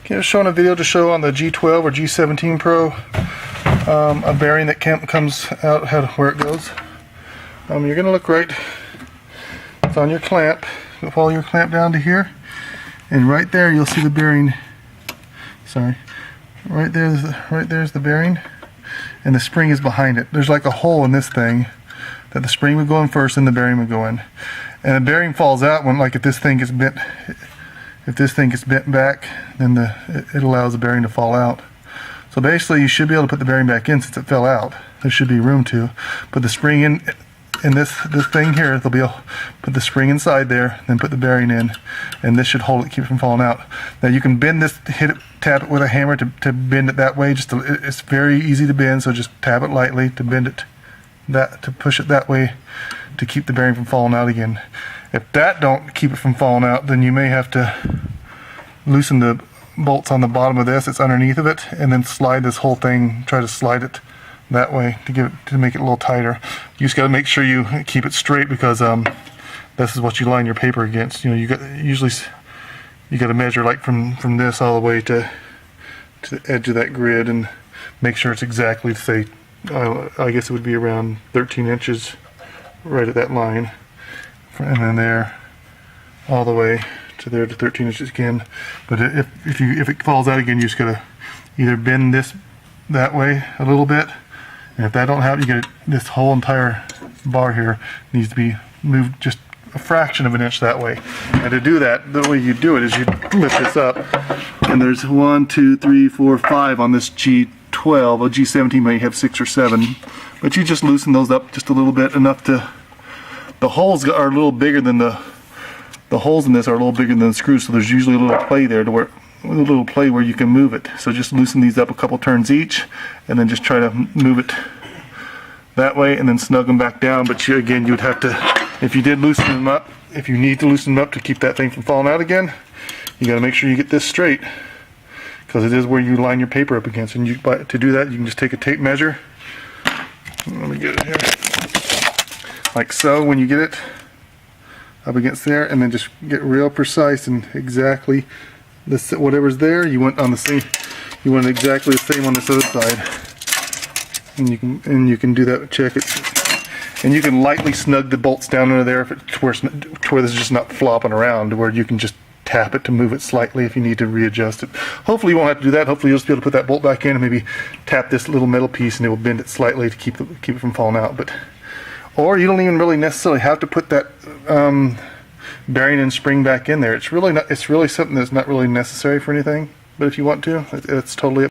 Okay, showing a video to show on the G12 or G17 Pro a bearing that comes out where it goes. You're going to look right. It's on your clamp. You'll follow your clamp down to here, and right there you'll see the bearing. Sorry, right there's the bearing, and the spring is behind it. There's like a hole in this thing that the spring would go in first, and the bearing would go in. And the bearing falls out when, like, if this thing gets bent. If this thing gets bent back, then it allows the bearing to fall out. So basically, you should be able to put the bearing back in since it fell out. There should be room to put the spring in this thing here. They'll be able to put the spring inside there, then put the bearing in, and this should hold it, keep it from falling out. Now you can bend this, tap it with a hammer to bend it that way. It's very easy to bend, so just tap it lightly to bend it, to push it that way, to keep the bearing from falling out again. If that don't keep it from falling out, then you may have to loosen the bolts on the bottom of this. It's underneath of it, and then slide this whole thing. Try to slide it that way to make it a little tighter. You just got to make sure you keep it straight, because this is what you line your paper against. You know, you got to measure like from this all the way to the edge of that grid, and make sure it's exactly, say, I guess it would be around 13 inches right at that line. And then there, all the way to there to 13 inches again. But if it falls out again, you just gotta either bend this that way a little bit, and if that don't happen, you get this whole entire bar here needs to be moved just a fraction of an inch that way. And to do that, the way you do it is you lift this up, and there's 1, 2, 3, 4, 5 on this G12. A G17 might have 6 or 7, but you just loosen those up just a little bit, enough to. The holes are a little bigger than the holes in this are a little bigger than the screws, so there's usually a little play there where you can move it. So just loosen these up a couple turns each, and then just try to move it that way, and then snug them back down. But again, you would have to, if you did loosen them up, if you need to loosen them up to keep that thing from falling out again, you got to make sure you get this straight, because it is where you line your paper up against. And to do that, you can just take a tape measure. Let me get it here. Like so, when you get it up against there, and then just get real precise and exactly this, whatever's there, you want on the same. You want exactly the same on this other side, and you can do that. Check it, and you can lightly snug the bolts down under there if it's where this is just not flopping around, where you can just tap it to move it slightly if you need to readjust it. Hopefully you won't have to do that. Hopefully you'll just be able to put that bolt back in and maybe tap this little metal piece, and it will bend it slightly to keep it from falling out. Or you don't even really necessarily have to put that bearing and spring back in there. It's really something that's not really necessary for anything. But if you want to, it's totally up.